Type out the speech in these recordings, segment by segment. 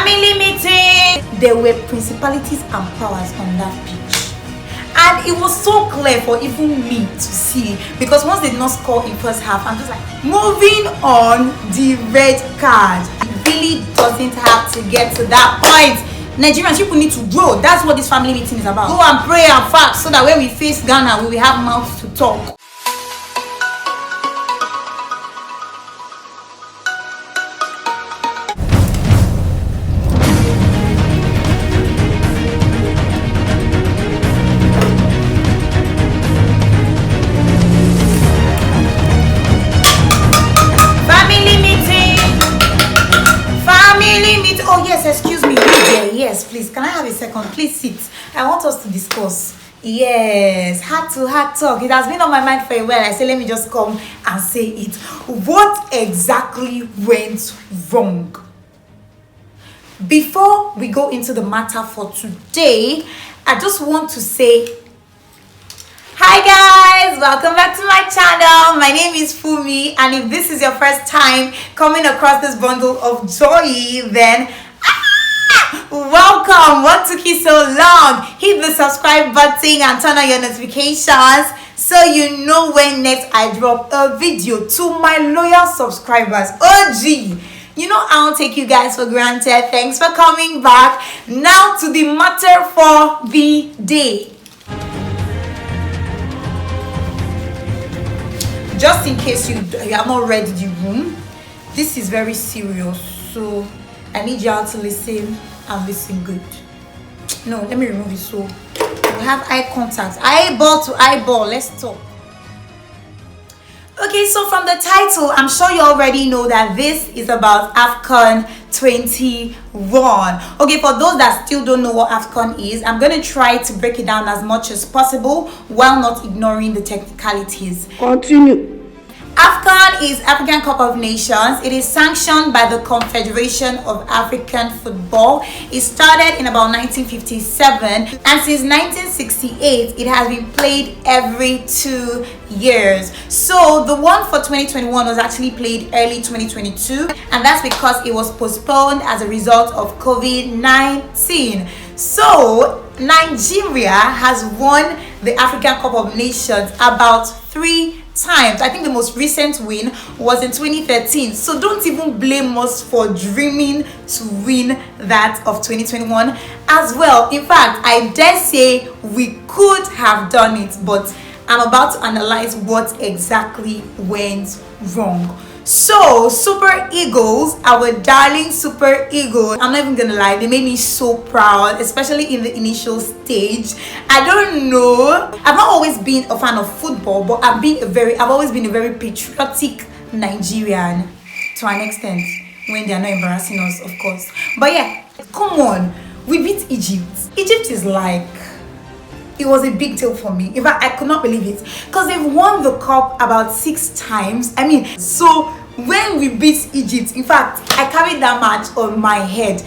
Family meeting. There were principalities and powers on that pitch. And it was so clear for even me to see, because once they did not score in first half, I'm just like, moving on, the red card. It really doesn't have to get to that point. Nigerians, people need to grow. That's what this family meeting is about. Go and pray and fast so that when we face Ghana, we will have mouths to talk. Oh yes, excuse me, yes, please, can I have a second? Please sit. I want us to discuss. Yes, heart to heart talk. It has been on my mind for a while. I said, let me just come and say it. What exactly went wrong? Before we go into the matter for today, I just want to say, hi guys, welcome back to my channel. My name is Fumi, and if this is your first time coming across this bundle of joy, then welcome. What took you so long? Hit the subscribe button and turn on your notifications so you know when next I drop a video. To my loyal subscribers, OG, you know I don't take you guys for granted. Thanks for coming back. Now to the matter for the day. Just in case you have not read the room, this is very serious, so I need you all to listen and listen good. No, let me remove it so we have eye contact, eyeball to eyeball. Let's talk. Okay, so from the title, I'm sure you already know that this is about Afcon 21. Okay, for those that still don't know what Afcon is, I'm going to try to break it down as much as possible while not ignoring the technicalities. Continue. Afcon is African Cup of Nations. It is sanctioned by the Confederation of African Football. It started in about 1957, and since 1968 it has been played every 2 years. So the one for 2021 was actually played early 2022, and that's because it was postponed as a result of COVID-19. So Nigeria has won the African Cup of Nations about 3 times. I think the most recent win was in 2013. So don't even blame us for dreaming to win that of 2021 as well. In fact, I dare say we could have done it, but I'm about to analyze what exactly went wrong. So Super Eagles, our darling Super Eagles, I'm not even gonna lie, they made me so proud, especially in the initial stage. I don't know, I've not always been a fan of football, but I've always been a very patriotic Nigerian to an extent, when they are not embarrassing us, of course. But yeah, come on, we beat Egypt. Egypt is like, it was a big deal for me. In fact, I could not believe it, because they've won the cup about 6 times. I mean, so when we beat Egypt, in fact, I carried that match on my head,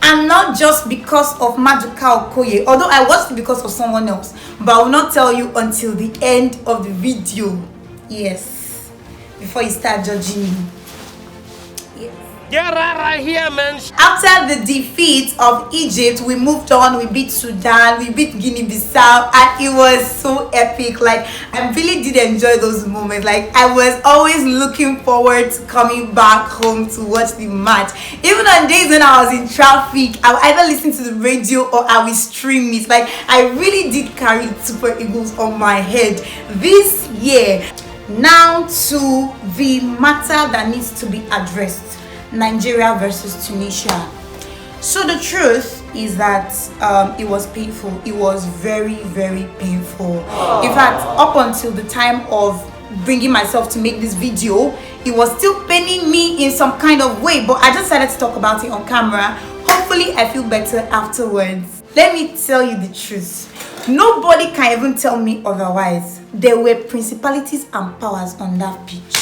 and not just because of Maduka Okoye, although I watched it because of someone else, but I will not tell you until the end of the video. Yes, before you start judging me. Get right here, man. After the defeat of Egypt, we moved on. We beat Sudan, we beat Guinea-Bissau, and it was so epic. Like, I really did enjoy those moments. Like, I was always looking forward to coming back home to watch the match. Even on days when I was in traffic, I would either listen to the radio or I would stream it. Like, I really did carry Super Eagles on my head this year. Now to the matter that needs to be addressed. Nigeria versus Tunisia. So the truth is that it was painful. It was very, very painful. In fact, up until the time of bringing myself to make this video, it was still paining me in some kind of way, but I just decided to talk about it on camera. Hopefully I feel better afterwards. Let me tell you the truth, nobody can even tell me otherwise. There were principalities and powers on that pitch.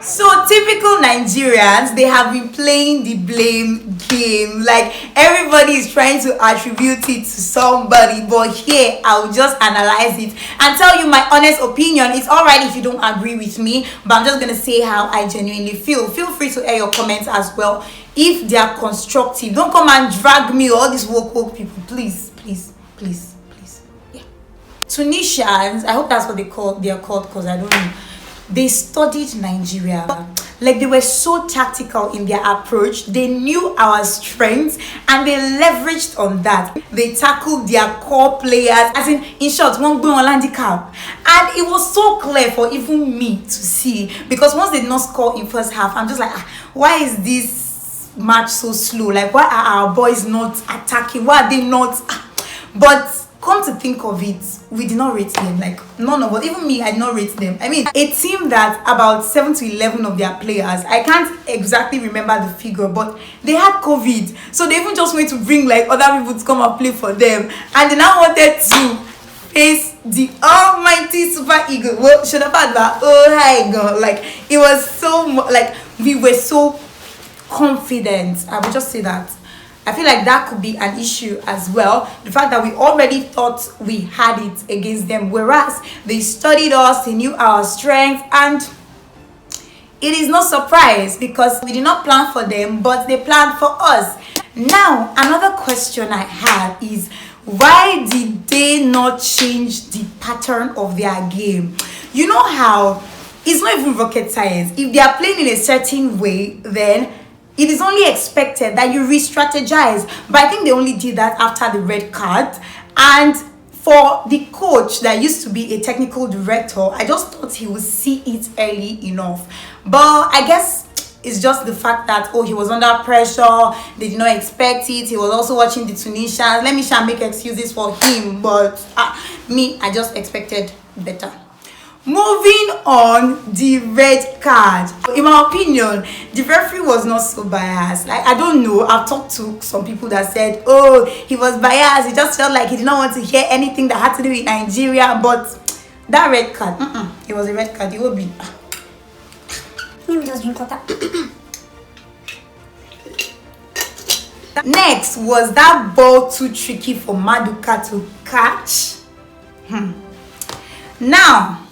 So typical Nigerians, they have been playing the blame game. Like everybody is trying to attribute it to somebody, but here I'll just analyze it and tell you my honest opinion. It's alright if you don't agree with me, but I'm just gonna say how I genuinely feel. Feel free to air your comments as well if they are constructive. Don't come and drag me or all these woke people. Please. Yeah. Tunisians, I hope that's what they are called because I don't know. They studied Nigeria. Like they were so tactical in their approach. They knew our strengths and they leveraged on that. They tackled their core players, as in short, one going on handicap. And it was so clear for even me to see, because once they did not score in first half, I'm just like, why is this match so slow? Like, why are our boys not attacking? Why are they not? But come to think of it, we did not rate them. Like none of us, even me, I did not rate them. I mean, a team that about 7 to 11 of their players, I can't exactly remember the figure, but they had COVID, so they even just went to bring like other people to come and play for them, and they now wanted to face the almighty Super Eagles. Well, should have had that. Oh my God! Like it was so like we were so confident. I would just say that. I feel like that could be an issue as well. The fact that we already thought we had it against them, whereas they studied us, they knew our strengths, and it is no surprise because we did not plan for them, but they planned for us. Now, another question I have is, why did they not change the pattern of their game? You know how it's not even rocket science. If they are playing in a certain way, then it is only expected that you re-strategize. But I think they only did that after the red card. And for the coach that used to be a technical director, I just thought he would see it early enough. But I guess it's just the fact that, he was under pressure, they did not expect it. He was also watching the Tunisians. Let me try and make excuses for him, but me, I just expected better. Moving on, the red card. In my opinion, the referee was not so biased. Like, I don't know, I've talked to some people that said, he was biased. He just felt like he did not want to hear anything that had to do with Nigeria. But that red card, it was a red card. It would be. Let me just drink water. Next was that ball too tricky for Maduka to catch. Now,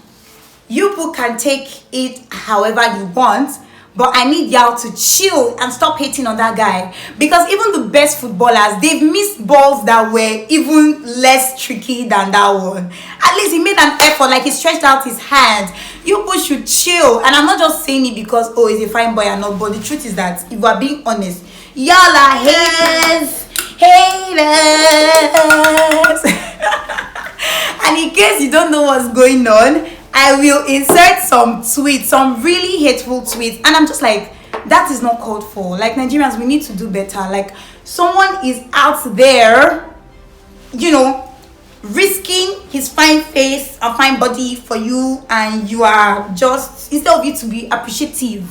you people can take it however you want, but I need y'all to chill and stop hating on that guy, because even the best footballers, they've missed balls that were even less tricky than that one. At least he made an effort, like he stretched out his hand. You people should chill. And I'm not just saying it because he's a fine boy or not, but the truth is that if we're being honest, y'all are haters. And in case you don't know what's going on, I will insert some tweets, some really hateful tweets, and I'm just like, that is not called for. Like, Nigerians, we need to do better. Like, someone is out there, risking his fine face and fine body for you, and you are just, instead of you to be appreciative.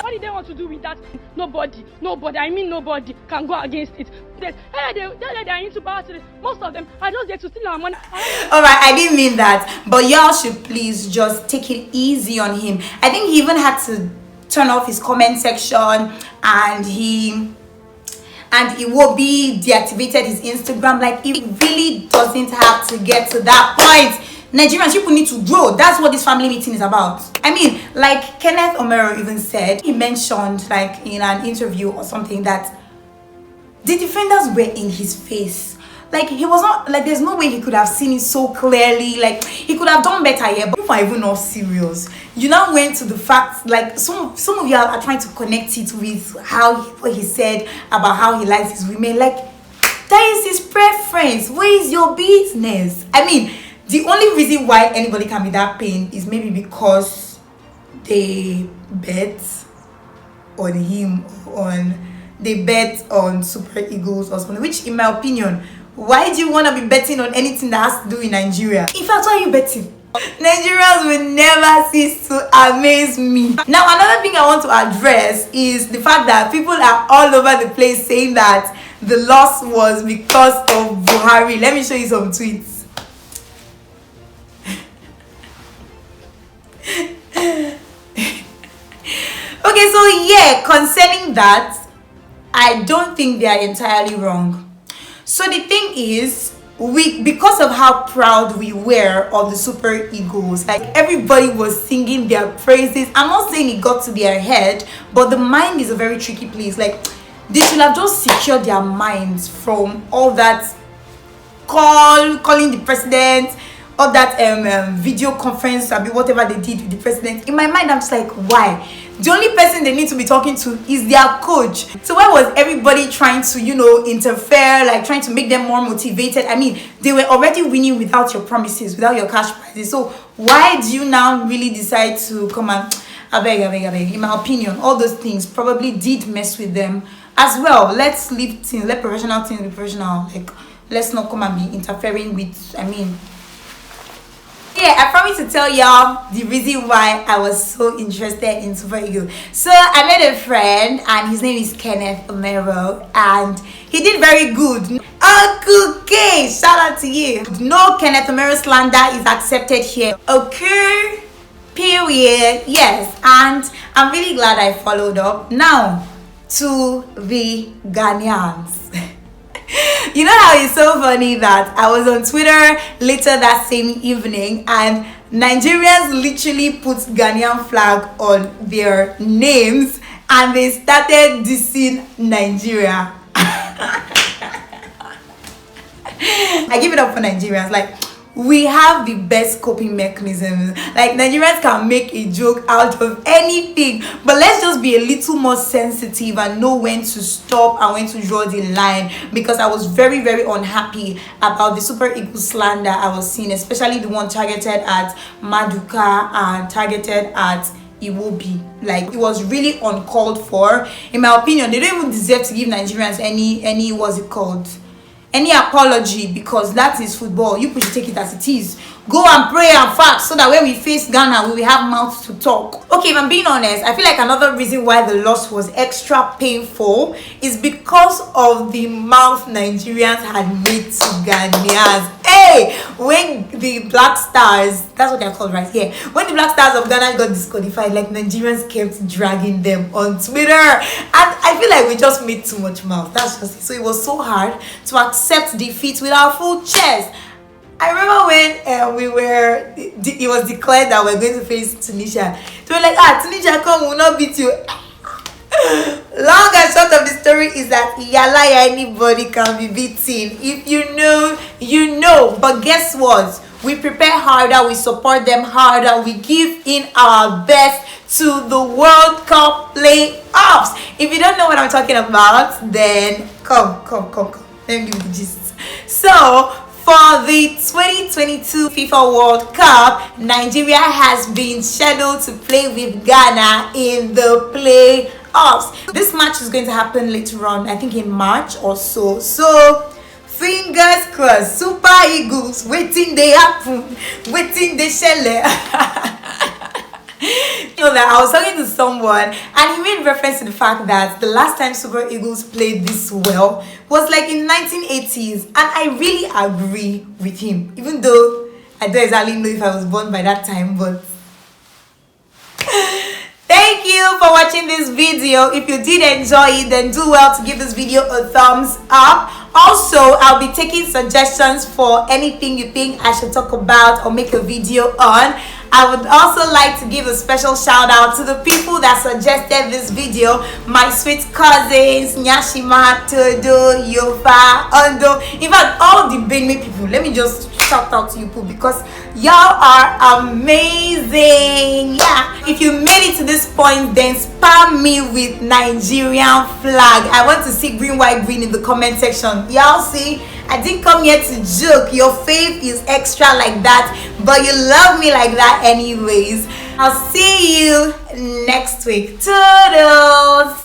What did they want to do with that? Nobody, I mean nobody can go against it. They are into power today. Most of them are just there to steal our money. Alright, I didn't mean that, but y'all should please just take it easy on him. I think he even had to turn off his comment section, and he will be deactivated his Instagram. Like, it really doesn't have to get to that point. Nigerians, people need to grow. That's what this family meeting is about. I mean, like Kenneth Omero even said, he mentioned like in an interview or something that the defenders were in his face. Like, he was not, like, there's no way he could have seen it so clearly. Like, he could have done better here, but people are even not serious. You now went to the fact, like, some of y'all are trying to connect it with what he said about how he likes his women. Like, that is his preference. Where is your business? I mean, the only reason why anybody can be that pain is maybe because they bet on him, they bet on Super Eagles or something, which in my opinion, why do you want to be betting on anything that has to do with Nigeria? In fact, why are you betting? Nigerians will never cease to amaze me. Now, another thing I want to address is the fact that people are all over the place saying that the loss was because of Buhari. Let me show you some tweets. Okay, so yeah, concerning that, I don't think they are entirely wrong. So the thing is, because of how proud we were of the Super Eagles, like everybody was singing their praises. I'm not saying it got to their head, but the mind is a very tricky place. Like they should have just secured their minds from all that calling the president, all that video conference, I mean whatever they did with the president. In my mind, I'm just like, why? The only person they need to be talking to is their coach. So why was everybody trying to, interfere, like trying to make them more motivated? I mean, they were already winning without your promises, without your cash prizes. So why do you now really decide to come and abeg? In my opinion, all those things probably did mess with them as well. Let's leave things, let professional things be professional. Like, let's not come and be interfering with, yeah, I promise to tell y'all the reason why I was so interested in Super Eagle. So I met a friend and his name is Kenneth Omero and he did very good. Uncle K, shout out to you. No Kenneth Omero slander is accepted here. Okay, period. Yes, and I'm really glad I followed up. Now to the Ghanaians. You know how it's so funny that I was on Twitter later that same evening and Nigerians literally put Ghanaian flag on their names and they started dissing Nigeria. I give it up for Nigerians. Like, we have the best coping mechanisms. Like, Nigerians can make a joke out of anything, but let's just be a little more sensitive and know when to stop and when to draw the line, because I was very, very unhappy about the Super Eagles slander I was seeing, especially the one targeted at Maduka and targeted at Iwobi. Like, it was really uncalled for. In my opinion, they don't even deserve to give Nigerians any what's it called, any apology, because that is football. You could take it as it is. Go and pray and fast so that when we face Ghana, we will have mouths to talk. Okay, if I'm being honest, I feel like another reason why the loss was extra painful is because of the mouth Nigerians had made to Ghanaians. Hey, when the Black Stars, that's what they're called right here, when the Black Stars of Ghana got disqualified, like Nigerians kept dragging them on Twitter, and I feel like we just made too much mouth. That's just it. So it was so hard to accept defeat with our full chest. I remember when it was declared that we're going to face Tunisia. They were like, Tunisia, come, we'll not beat you. Long and short of the story is that yala, anybody can be beaten. If you know, you know. But guess what? We prepare harder, we support them harder, we give in our best to the World Cup playoffs. If you don't know what I'm talking about, then come. Let me give you the gist. So, for the 2022 FIFA World Cup, Nigeria has been scheduled to play with Ghana in the playoffs. This match is going to happen later on, I think in March or so. So, fingers crossed. Super Eagles, waiting they happen, waiting they shell. You know that I was talking to someone and he made reference to the fact that the last time Super Eagles played this well was like in 1980s, and I really agree with him, even though I don't exactly know if I was born by that time. But thank you for watching this video. If you did enjoy it, then do well to give this video a thumbs up. Also, I'll be taking suggestions for anything you think I should talk about or make a video on. I would also like to give a special shout out to the people that suggested this video. My sweet cousins, Nyashima, Todo, Yofa, Ondo. In fact, all the Benue people. Let me just shout out to you people because y'all are amazing. Yeah. If you made it to this point, then spam me with Nigerian flag. I want to see green, white, green in the comment section. Y'all see? I didn't come here to joke. Your faith is extra like that, but you love me like that anyways. I'll see you next week. Toodles!